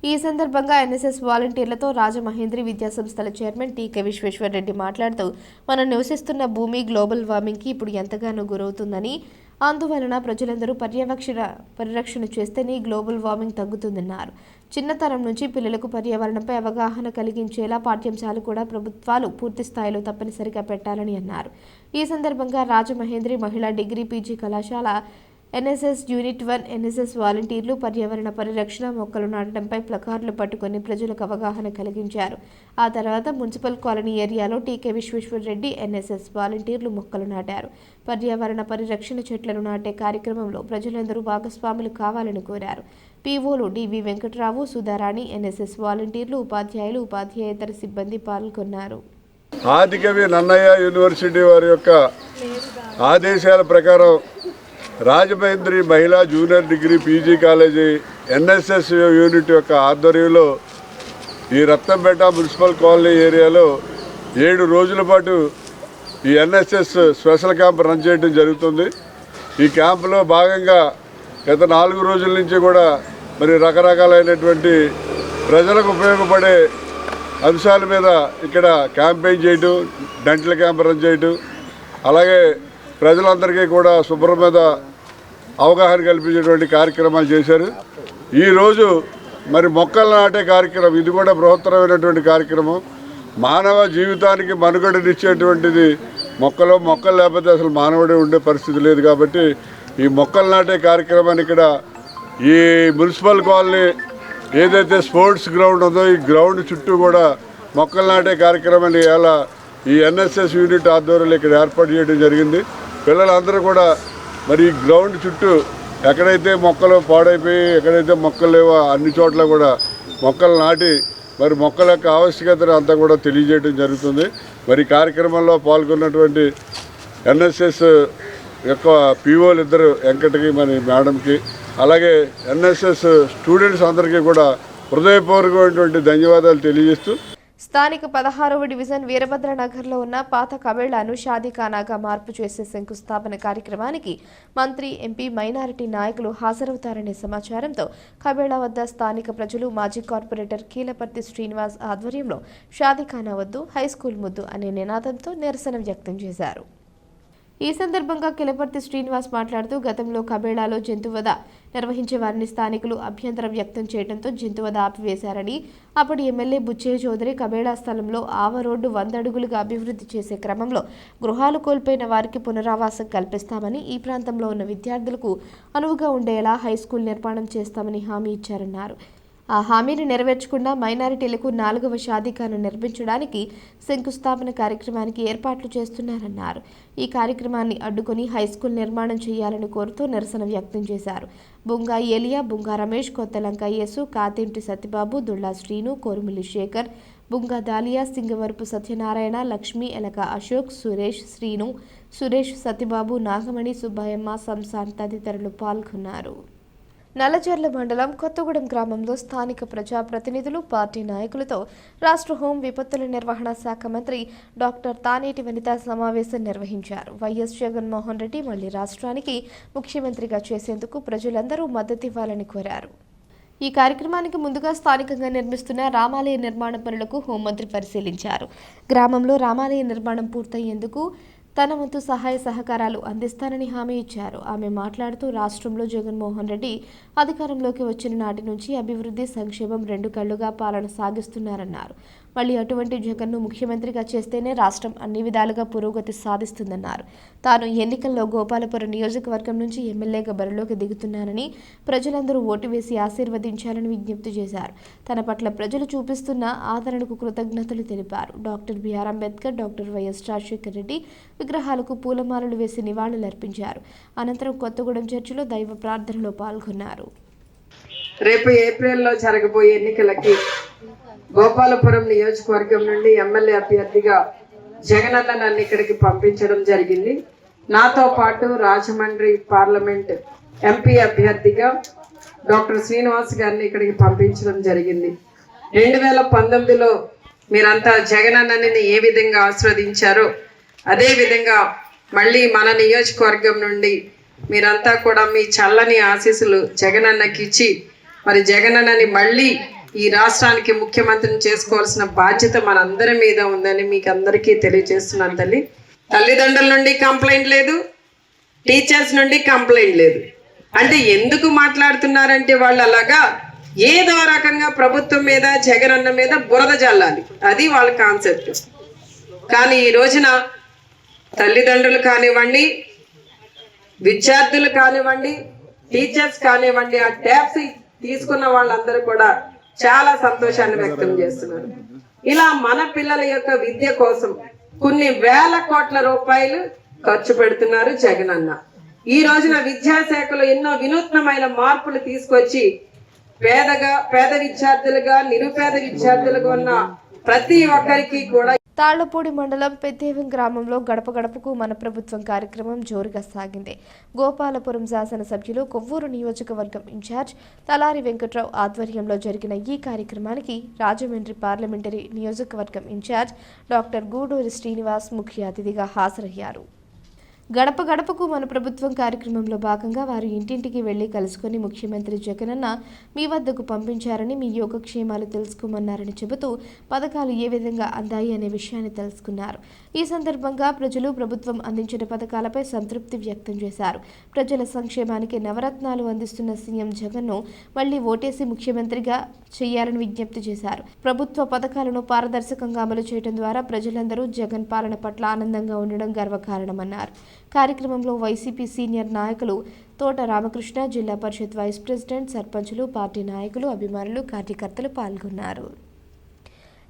ఈ సందర్భంగా ఎన్ఎస్ఎస్ వాలంటీర్లతో రాజమహేంద్రి విద్యాసంస్థల చైర్మన్ టీకే విశ్వేశ్వరరెడ్డి మాట్లాడుతూ మనం నివసిస్తున్న భూమి గ్లోబల్ వార్మింగ్కి ఇప్పుడు ఎంతగానో గురవుతుందని, అందువలన ప్రజలందరూ పరిరక్షణ చేస్తేనే గ్లోబల్ వార్మింగ్ తగ్గుతుందన్నారు. చిన్నతనం నుంచి పిల్లలకు పర్యావరణంపై అవగాహన కలిగించేలా పాఠ్యాంశాలు కూడా ప్రభుత్వాలు పూర్తి స్థాయిలో తప్పనిసరిగా పెట్టాలని అన్నారు. ఈ సందర్భంగా రాజమహేంద్రి మహిళా డిగ్రీ పీజీ కళాశాల ఎన్ఎస్ఎస్ యూనిట్ 1 ఎన్ఎస్ఎస్ వాలంటీర్లు పర్యావరణ పరిరక్షణ, మొక్కలు నాటడంపై ప్లకార్డులు పట్టుకుని ప్రజలకు అవగాహన కలిగించారు. ఆ తర్వాత మున్సిపల్ కాలనీ ఏరియాలో టీకే విశ్వేశ్వరరెడ్డి ఎన్ఎస్ఎస్ వాలంటీర్లు మొక్కలు నాటారు. పర్యావరణ పరిరక్షణ చెట్లను నాటే కార్యక్రమంలో ప్రజలందరూ భాగస్వాములు కావాలని కోరారు. పీఓలు డివి వెంకట్రావు, సుధారాణి, ఎన్ఎస్ఎస్ వాలంటీర్లు, ఉపాధ్యాయులు, ఉపాధ్యాయేతర సిబ్బంది పాల్గొన్నారు. ఆదికవి నన్నయ్య యూనివర్సిటీ వారి యొక్క ఆదేశాల ప్రకారం రాజమహేంద్రి మహిళా junior degree PG college NSS unit యొక్క ఆధ్వర్యంలో ఈ రత్నంపేట మున్సిపల్ కాలనీ ఏరియాలో 7 రోజుల పాటు ఈ ఎన్ఎస్ఎస్ స్పెషల్ క్యాంప్ రన్ చేయడం జరుగుతుంది. ఈ క్యాంపులో భాగంగా గత 4 రోజుల నుంచి కూడా మరి రకరకాలైనటువంటి ప్రజలకు ఉపయోగపడే అంశాల మీద ఇక్కడ క్యాంపెయిన్ చేయడం, డెంటల్ క్యాంప్ రన్ చేయడం, అలాగే ప్రజలందరికీ కూడా శుభ్రం మీద అవగాహన కల్పించేటువంటి కార్యక్రమాలు చేశారు. ఈరోజు మరి మొక్కలు నాటే కార్యక్రమం, ఇది కూడా బృహత్తరమైనటువంటి కార్యక్రమం. మానవ జీవితానికి మనుగడనిచ్చేటువంటిది మొక్కలు లేకపోతే అసలు మానవుడే ఉండే పరిస్థితి లేదు. కాబట్టి ఈ మొక్కలు నాటే కార్యక్రమాన్ని ఇక్కడ ఈ మున్సిపల్ కాలనీ ఏదైతే స్పోర్ట్స్ గ్రౌండ్ ఉందో ఈ గ్రౌండ్ చుట్టూ కూడా మొక్కలు నాటే కార్యక్రమాన్ని ఇలా ఈ ఎన్ఎస్ఎస్ యూనిట్ ఆధ్వర్యంలో ఇక్కడ ఏర్పాటు చేయడం జరిగింది. పిల్లలందరూ కూడా మరి ఈ గ్రౌండ్ చుట్టూ ఎక్కడైతే మొక్కలు పాడైపోయి ఎక్కడైతే మొక్కలు లేవో అన్ని చోట్ల కూడా మొక్కలు నాటి మరి మొక్కల యొక్క ఆవశ్యకతను అంతా కూడా తెలియజేయడం జరుగుతుంది. మరి కార్యక్రమంలో పాల్గొన్నటువంటి ఎన్ఎస్ఎస్ యొక్క పీఓలు ఇద్దరు వెంకటకి మరి మేడంకి, అలాగే ఎన్ఎస్ఎస్ స్టూడెంట్స్ అందరికీ కూడా హృదయపూర్వకమైనటువంటి ధన్యవాదాలు తెలియజేస్తూ స్థానిక 16వ డివిజన్ వీరభద్రనగర్లో ఉన్న పాత కబేళ్లను షాదీఖానాగా మార్పు చేసే శంకుస్థాపన కార్యక్రమానికి మంత్రి, ఎంపీ, మైనారిటీ నాయకులు హాజరవుతారనే సమాచారంతో కబేళ వద్ద స్థానిక ప్రజలు మాజీ కార్పొరేటర్ కీలపర్తి శ్రీనివాస్ ఆధ్వర్యంలో షాదీఖానా వద్దు, హైస్కూల్ ముద్దు అనే నినాదంతో నిరసన వ్యక్తం చేశారు. ఈ సందర్భంగా కిలపర్తి శ్రీనివాస్ మాట్లాడుతూ గతంలో కబేళాలో జంతువధ నిర్వహించే వారిని స్థానికులు అభ్యంతరం వ్యక్తం చేయడంతో జంతువధ ఆపివేశారని, అప్పటి ఎమ్మెల్యే బుచ్చయ్య చౌదరి కబేళా స్థలంలో ఆవ రోడ్డు 100 అడుగులుగా అభివృద్ధి చేసే క్రమంలో గృహాలు కోల్పోయిన వారికి పునరావాసం కల్పిస్తామని, ఈ ప్రాంతంలో ఉన్న విద్యార్థులకు అనువుగా ఉండేలా హైస్కూల్ నిర్మాణం చేస్తామని హామీ ఇచ్చారన్నారు. ఆ హామీని నెరవేర్చకుండా మైనారిటీలకు 4వ షాదీఖాను నిర్మించడానికి శంకుస్థాపన కార్యక్రమానికి ఏర్పాట్లు చేస్తున్నారన్నారు. ఈ కార్యక్రమాన్ని అడ్డుకొని హైస్కూల్ నిర్మాణం చేయాలని కోరుతూ నిరసన వ్యక్తం చేశారు. బుంగా ఏలియా, బుంగా రమేష్, కొత్తలంక యేసు, కాతింటి సత్యబాబు, దుళ్ళా శ్రీను, కోరుమిల్లి శేఖర్, బుంగా దాలియా, సింగవరపు సత్యనారాయణ, లక్ష్మి, ఎలక అశోక్, సురేష్, శ్రీను, సురేష్, సత్యబాబు, నాగమణి, సుబ్బయ్యమ్మ, సంసాన్ తదితరులు పాల్గొన్నారు. నల్లజర్ల మండలం కొత్తగూడెం గ్రామంలో స్థానిక ప్రజాప్రతినిధులు, పార్టీ నాయకులతో రాష్ట్ర హోం విపత్తుల నిర్వహణ శాఖ మంత్రి డాక్టర్ తానేటి వనిత సమావేశం నిర్వహించారు. వైఎస్ జగన్మోహన్ రెడ్డి మళ్లీ రాష్ట్రానికి ముఖ్యమంత్రిగా చేసేందుకు ప్రజలందరూ మద్దతివ్వాలని కోరారు. ఈ కార్యక్రమానికి ముందుగా స్థానికంగా నిర్మిస్తున్న రామాలయ నిర్మాణ పనులకు హోంమంత్రి పరిశీలించారు. గ్రామంలో రామాలయ నిర్మాణం పూర్తయ్యేందుకు తన వంతు సహాయ సహకారాలు అందిస్తానని హామీ ఇచ్చారు. ఆమె మాట్లాడుతూ రాష్ట్రంలో జగన్మోహన్ రెడ్డి అధికారంలోకి వచ్చిన నాటి నుంచి అభివృద్ధి, సంక్షేమం 2 కళ్లుగా పాలన సాగిస్తున్నారన్నారు. మళ్లీ అటువంటి జగన్ను ముఖ్యమంత్రిగా చేస్తేనే రాష్ట్రం అన్ని విధాలుగా పురోగతి సాధిస్తుందన్నారు. తాను ఎన్నికల్లో గోపాలపురం నియోజకవర్గం నుంచి ఎమ్మెల్యేగా బరిలోకి దిగుతున్నానని, ప్రజలందరూ ఓటు వేసి ఆశీర్వదించాలని విజ్ఞప్తి చేశారు. తన పట్ల ప్రజలు చూపిస్తున్న ఆదరణకు కృతజ్ఞతలు తెలిపారు. Doctor BR Ambedkar, doctor YS Rajasekhara Reddy విగ్రహాలకు పూలమాలలు వేసి నివాళులర్పించారు. అనంతరం కొత్తగూడెం చర్చిలో దైవ ప్రార్థనలో పాల్గొన్నారు. రేపు ఏప్రిల్లో జరగబోయే ఎన్నికలకి గోపాలపురం నియోజకవర్గం నుండి ఎమ్మెల్యే అభ్యర్థిగా జగనన్న నన్ను ఇక్కడికి పంపించడం జరిగింది. నాతో పాటు రాజమండ్రి పార్లమెంట్ ఎంపీ అభ్యర్థిగా డాక్టర్ శ్రీనివాస్ గారిని ఇక్కడికి పంపించడం జరిగింది. 2019లో మీరంతా జగనన్నని ఏ విధంగా ఆస్వాదించారో అదే విధంగా మళ్ళీ మన నియోజకవర్గం నుండి మీరంతా కూడా మీ చల్లని ఆశీస్సులు జగనన్నకి ఇచ్చి మరి జగనన్నని మళ్ళీ ఈ రాష్ట్రానికి ముఖ్యమంత్రిని చేసుకోవాల్సిన బాధ్యత మనందరి మీద ఉందని మీకు అందరికీ తెలియజేస్తున్నాను. తల్లిదండ్రుల నుండి కంప్లైంట్ లేదు, టీచర్స్ నుండి కంప్లైంట్ లేదు. అంటే ఎందుకు మాట్లాడుతున్నారంటే వాళ్ళు అలాగా ఏదో రకంగా ప్రభుత్వం మీద జగనన్న మీద బురద జల్లాలి, అది వాళ్ళ కాన్సెప్ట్. కానీ ఈ రోజున తల్లిదండ్రులు కానివ్వండి, విద్యార్థులు కానివ్వండి, టీచర్స్ కానివ్వండి, ఆ ట్యాబ్స్ తీసుకున్న వాళ్ళందరూ కూడా చాలా సంతోషాన్ని వ్యక్తం చేస్తున్నారు. ఇలా మన పిల్లల యొక్క విద్య కోసం కొన్ని వేల కోట్ల రూపాయలు ఖర్చు పెడుతున్నారు జగనన్న. ఈ రోజున విద్యాశాఖలో ఎన్నో వినూత్నమైన మార్పులు తీసుకొచ్చి పేద విద్యార్థులుగా, నిరుపేద విద్యార్థులుగా ఉన్న ప్రతి ఒక్కరికి కూడా. తాళ్లపూడి మండలం పెద్దేవం గ్రామంలో గడప గడపకు మన ప్రభుత్వం కార్యక్రమం జోరుగా సాగింది. గోపాలపురం శాసనసభ్యులు కొవ్వూరు నియోజకవర్గం ఇన్ఛార్జ్ తలారి వెంకట్రావు ఆధ్వర్యంలో జరిగిన ఈ కార్యక్రమానికి రాజమండ్రి పార్లమెంటరీ నియోజకవర్గం ఇన్ఛార్జ్ డాక్టర్ గూడూరి శ్రీనివాస్ ముఖ్య అతిథిగా హాజరయ్యారు. గడప గడపకు మన ప్రభుత్వం కార్యక్రమంలో భాగంగా వారు ఇంటింటికి వెళ్లి కలుసుకుని ముఖ్యమంత్రి జగనన్న మీ వద్దకు పంపించారని, మీ యోగక్షేమాలు తెలుసుకోమన్నారని చెబుతూ పథకాలు ఏ విధంగా అందాయి అనే విషయాన్ని తెలుసుకున్నారు. ఈ సందర్భంగా ప్రజలు ప్రభుత్వం అందించిన పథకాలపై సంతృప్తి వ్యక్తం చేశారు. ప్రజల సంక్షేమానికి నవరత్నాలు అందిస్తున్న సీఎం జగన్ను మళ్లీ ఓటేసి ముఖ్యమంత్రిగా చేయాలని విజ్ఞప్తి చేశారు. ప్రభుత్వ పథకాలను పారదర్శకంగా అమలు చేయడం ద్వారా ప్రజలందరూ జగన్ పాలన పట్ల ఆనందంగా ఉండడం గర్వకారణమన్నారు. కార్యక్రమంలో వైసీపీ సీనియర్ నాయకులు తోట రామకృష్ణ, జిల్లా పరిషత్ వైస్ ప్రెసిడెంట్, సర్పంచులు, పార్టీ నాయకులు, అభిమానులు, కార్యకర్తలు పాల్గొన్నారు.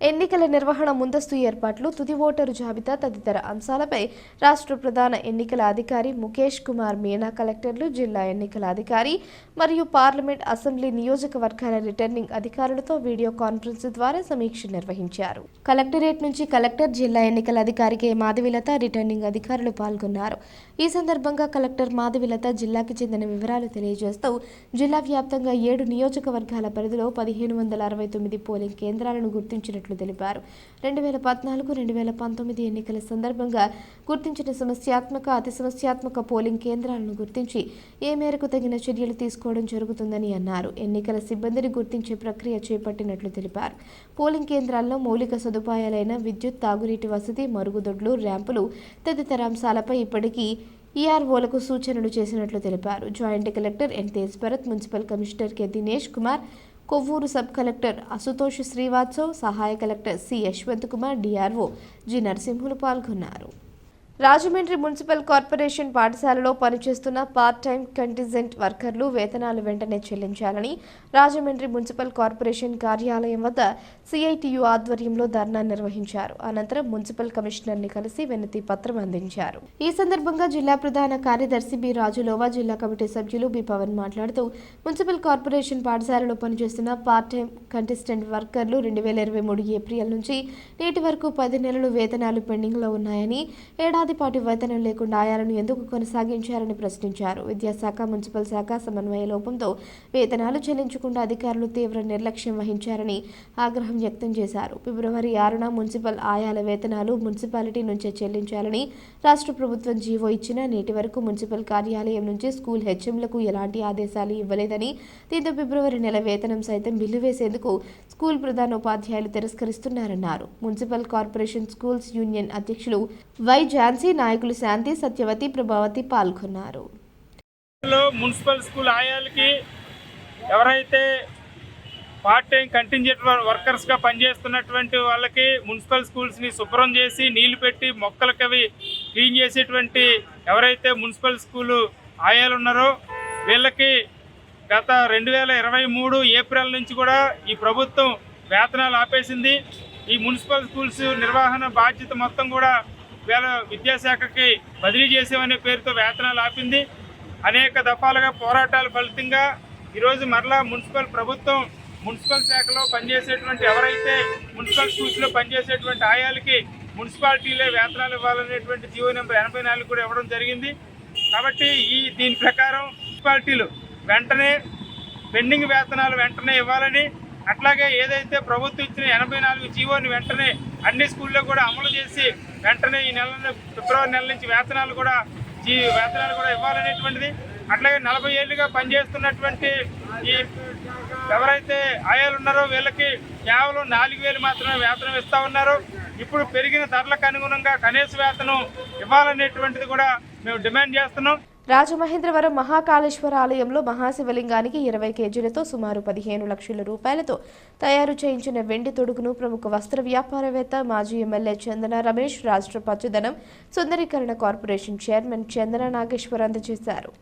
ఎన్నికల నిర్వహణ, ముందస్తు ఏర్పాట్లు, తుది ఓటరు జాబితా తదితర అంశాలపై రాష్ట్ర ప్రధాన ఎన్నికల అధికారి ముఖేష్ కుమార్ మీనా కలెక్టర్లు, జిల్లా ఎన్నికల అధికారి మరియు పార్లమెంట్, అసెంబ్లీ నియోజకవర్గాల రిటర్నింగ్ అధికారులతో వీడియో కాన్ఫరెన్స్ ద్వారా సమీక్ష నిర్వహించారు. కలెక్టరేట్ నుంచి కలెక్టర్, జిల్లా ఎన్నికల అధికారి కె మాధవిలత, రిటర్నింగ్ అధికారులు పాల్గొన్నారు. ఈ సందర్భంగా కలెక్టర్ మాధవిలత జిల్లాకి చెందిన వివరాలు తెలియజేస్తూ జిల్లా వ్యాప్తంగా 7 నియోజకవర్గాల పరిధిలో 1569 పోలింగ్ కేంద్రాలను గుర్తించినట్లు తెలిపారు. 2014-2019 ఎన్నికల సందర్భంగా గుర్తించిన సమస్యాత్మక, అతి సమస్యాత్మక పోలింగ్ కేంద్రాలను గుర్తించి ఏ మేరకు తగిన చర్యలు తీసుకోవడం జరుగుతుందని అన్నారు. ఎన్నికల సిబ్బందిని గుర్తించే ప్రక్రియ చేపట్టినట్లు తెలిపారు. పోలింగ్ కేంద్రాల్లో మౌలిక సదుపాయాలైన విద్యుత్, తాగునీటి వసతి, మరుగుదొడ్లు, ర్యాంపులు తదితర అంశాలపై ఇప్పటికీ ఈఆర్ఓలకు సూచనలు చేసినట్లు తెలిపారు. Joint collector N Tej Bharat, municipal commissioner K Dinesh Kumar, Kovvur sub collector Ashutosh Srivastav, సహాయ collector C Yashwant Kumar, DRO G Narasimhulu పాల్గొన్నారు. రాజమండ్రి మున్సిపల్ కార్పొరేషన్ పాఠశాలలో పనిచేస్తున్న పార్ట్ టైం కంటింజెంట్ వర్కర్లు వేతనాలు వెంటనే చెల్లించాలని రాజమండ్రి మున్సిపల్ కార్పొరేషన్ కార్యాలయం వద్ద సిఐటియు ఆధ్వర్యంలో ధర్నా నిర్వహించారు. అనంతరం మున్సిపల్ కమిషనర్ని కలిసి వినతి పత్రం అందించారు. ఈ సందర్భంగా జిల్లా ప్రధాన కార్యదర్శి బి రాజులోవా, జిల్లా కమిటీ సభ్యులు బి పవన్ మాట్లాడుతూ మున్సిపల్ కార్పొరేషన్ పాఠశాలలో పనిచేస్తున్న పార్ట్ టైం కంటెస్టెంట్ వర్కర్లు 2023 ఏప్రిల్ నుంచి నేటి వరకు 10 నెలలు వేతనాలు పెండింగ్లో ఉన్నాయని, ఏడాది పాటు వేతనం లేకుండా ఆయాలను ఎందుకు కొనసాగించారని ప్రశ్నించారు. విద్యాశాఖ, మున్సిపల్ శాఖ సమన్వయ లోపంతో వేతనాలు చెల్లించకుండా అధికారులు తీవ్ర నిర్లక్ష్యం వహించారని ఆగ్రహం వ్యక్తం చేశారు. ఫిబ్రవరి 6న మున్సిపల్ ఆయాల వేతనాలు మున్సిపాలిటీ నుంచే చెల్లించాలని రాష్ట్ర ప్రభుత్వం జీవో ఇచ్చినా నేటి వరకు మున్సిపల్ కార్యాలయం నుంచి స్కూల్ హెచ్ఎంలకు ఎలాంటి ఆదేశాలు ఇవ్వలేదని, దీంతో ఫిబ్రవరి నెల వేతనం సైతం బిల్లు వేసేందుకు స్కూల్ ప్రధానోపాధ్యాయులు తిరస్కరిస్తున్నారన్నారు. మున్సిపల్ కార్పొరేషన్ స్కూల్స్ యూనియన్ అధ్యక్షులు వై ఝాన్సీ, నాయకులు శాంతి, సత్యవతి, ప్రభావతి పాల్గొన్నారు. మున్సిపల్ స్కూల్ ఆయాలకి ఎవరైతే పార్ట్ టైం కంటింజెంట్ వర్కర్స్గా పనిచేస్తున్నటువంటి వాళ్ళకి మున్సిపల్ స్కూల్స్ని శుభ్రం చేసి నీళ్లు పెట్టి మొక్కలకి అవి క్లీన్ చేసేటువంటి ఎవరైతే మున్సిపల్ స్కూలు ఆయాలు ఉన్నారో వీళ్ళకి గత 2023 ఏప్రిల్ నుంచి కూడా ఈ ప్రభుత్వం వేతనాలు ఆపేసింది. ఈ మున్సిపల్ స్కూల్స్ నిర్వహణ బాధ్యత మొత్తం కూడా వీళ్ళ విద్యాశాఖకి బదిలీ చేసేవనే పేరుతో వేతనాలు ఆపింది. అనేక దఫాలుగా పోరాటాల ఫలితంగా ఈరోజు మరలా ప్రభుత్వం మున్సిపల్ శాఖలో పనిచేసేటువంటి ఎవరైతే మున్సిపల్ స్కూల్స్లో పనిచేసేటువంటి ఆయాలకి మున్సిపాలిటీలే వేతనాలు ఇవ్వాలనేటువంటి జీవో నెంబర్ 84 కూడా ఇవ్వడం జరిగింది. కాబట్టి దీని ప్రకారం మున్సిపాలిటీలు వెంటనే పెండింగ్ వేతనాలు వెంటనే ఇవ్వాలని, అట్లాగే ఏదైతే ప్రభుత్వం ఇచ్చిన 84 జీవోని వెంటనే అన్ని స్కూల్లో కూడా అమలు చేసి వెంటనే ఈ ఫిబ్రవరి నెల నుంచి వేతనాలు కూడా ఇవ్వాలనేటువంటిది. అట్లాగే 40 ఏళ్ళుగా పనిచేస్తున్నటువంటి ఈ ఎవరైతే ఆయాలు ఉన్నారో వీళ్ళకి కేవలం 4,000 మాత్రమే వేతనం ఇస్తూ ఉన్నారు. ఇప్పుడు పెరిగిన ధరలకు అనుగుణంగా కనీస వేతనం ఇవ్వాలనేటువంటిది కూడా మేము డిమాండ్ చేస్తున్నాం. రాజమహేంద్రవరం మహాకాళేశ్వర ఆలయంలో మహాశివలింగానికి 20 కేజీలతో సుమారు 15 లక్షల రూపాయలతో తయారు చేయించిన వెండి తొడుగును ప్రముఖ వస్త్ర వ్యాపారవేత్త మాజీ ఎమ్మెల్యే చందన రమేష్ రాష్ట్ర పచ్చదనం సుందరీకరణ కార్పొరేషన్ చైర్మన్ చందన నాగేశ్వర్ అందజేశారు.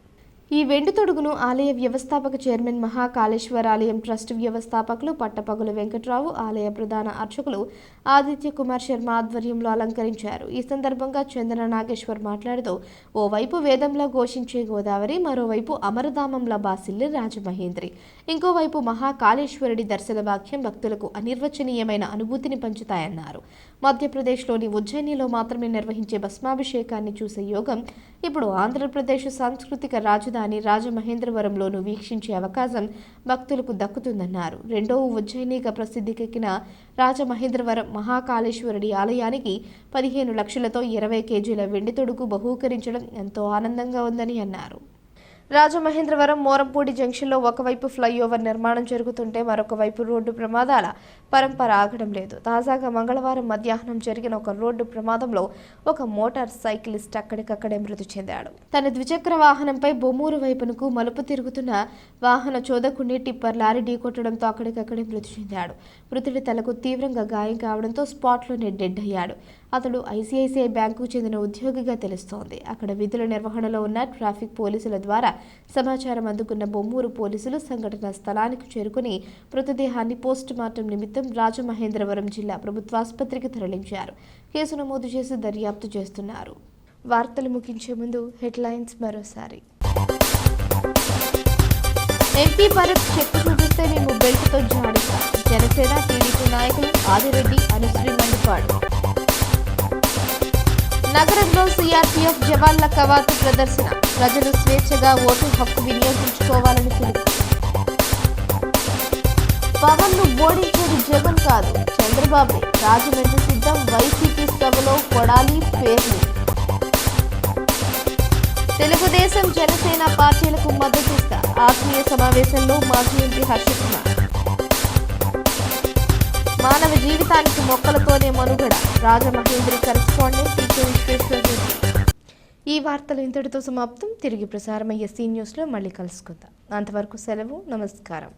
ఈ వెండి తొడుగును ఆలయ వ్యవస్థాపక చైర్మన్ మహాకాళేశ్వర ఆలయం ట్రస్ట్ వ్యవస్థాపకులు పట్టపగులు వెంకట్రావు, ఆలయ ప్రధాన అర్చకులు ఆదిత్య కుమార్ శర్మ ఆధ్వర్యంలో అలంకరించారు. ఈ సందర్భంగా చందన నాగేశ్వర్ మాట్లాడుతూ, ఓవైపు వేదంలా ఘోషించే గోదావరి, మరోవైపు అమరధామంలా బాసిల్లి రాజమహేంద్రి, ఇంకోవైపు మహాకాళేశ్వరుడి దర్శన భాగ్యం భక్తులకు అనిర్వచనీయమైన అనుభూతిని పంచుతాయన్నారు. మధ్యప్రదేశ్లోని ఉజ్జయినిలో మాత్రమే నిర్వహించే భస్మాభిషేకాన్ని చూసే యోగం ఇప్పుడు ఆంధ్రప్రదేశ్ సాంస్కృతిక రాజధాని రాజమహేంద్రవరంలోనూ వీక్షించే అవకాశం భక్తులకు దక్కుతుందన్నారు. రెండవ ఉజ్జయినిగా ప్రసిద్ధికెక్కిన రాజమహేంద్రవరం మహాకాళేశ్వరుడి ఆలయానికి 15 లక్షలతో 20 కేజీల వెండి తొడుగు బహూకరించడం ఎంతో ఆనందంగా ఉందని అన్నారు. రాజమహేంద్రవరం మోరంపూడి జంక్షన్లో ఒకవైపు ఫ్లైఓవర్ నిర్మాణం జరుగుతుంటే మరొక వైపు రోడ్డు ప్రమాదాల పరంపర ఆగడం లేదు. తాజాగా మంగళవారం మధ్యాహ్నం జరిగిన ఒక రోడ్డు ప్రమాదంలో ఒక మోటార్ సైకిలిస్ట్ అక్కడికక్కడే మృతి చెందాడు. తన ద్విచక్ర వాహనంపై బొమ్మూరు వైపునకు మలుపు తిరుగుతున్న వాహన చోదకుడిని టిప్పర్ లారీ ఢీకొట్టడంతో అక్కడికక్కడే మృతి చెందాడు. మృతుడి తలకు తీవ్రంగా గాయం కావడంతో స్పాట్లోనే డెడ్ అయ్యాడు. అతడు ఐసిఐసిఐ బ్యాంకుకు చెందిన ఉద్యోగిగా తెలుస్తోంది. అక్కడ విధుల నిర్వహణలో ఉన్న ట్రాఫిక్ పోలీసుల ద్వారా సమాచారం అందుకున్న బొమ్మూరు పోలీసులు సంఘటన స్థలానికి చేరుకుని మృతదేహాన్ని పోస్ట్ మార్టం నిమిత్తం రాజమహేంద్రవరం జిల్లా ప్రభుత్వాసుపత్రికి తరలించారు. కేసు నమోదు చేసి దర్యాప్తు చేస్తున్నారు. వార్తలు ముగించే ముందు హెడ్లైన్స్ మరోసారి. ఎంపీ భరత్ చెక్కు చూపిస్తే మేము బెల్ట్తో జాడిస్తాం. జనసేన టీడీపీ నాయకులు ఆదిరెడ్డి అనుశ్రీ మండిపాడు. నగరంలో సిఆర్పీఎఫ్ జవాన్ల కవాతు ప్రదర్శన. ప్రజలు స్వేచ్ఛగా ఓటు హక్కు వినియోగించుకోవాలని పిలుపు. పవన్ ను ఓడించేది జగన్ కాదు, చంద్రబాబు. రాజమండ్రి సిద్ధం వైసీపీ సభలో కొడాలి పేర్లు. తెలుగుదేశం జనసేన పార్టీలకు మద్దతిస్తా. ఆత్మీయ సమావేశంలో మాజీ ఎంపీ హర్షకుమార్. మానవ జీవితానికి మొక్కలతోనే మనుగడ. రాజమహేంద్రి కరెస్పాండెంట్ టీకే విశ్వేశ్వరరెడ్డి. ఈ వార్తలు ఇంతటితో సమాప్తం. తిరిగి ప్రసారమయ్యే సీ న్యూస్లో మళ్ళీ కలుసుకుందాం. అంతవరకు సెలవు. నమస్కారం.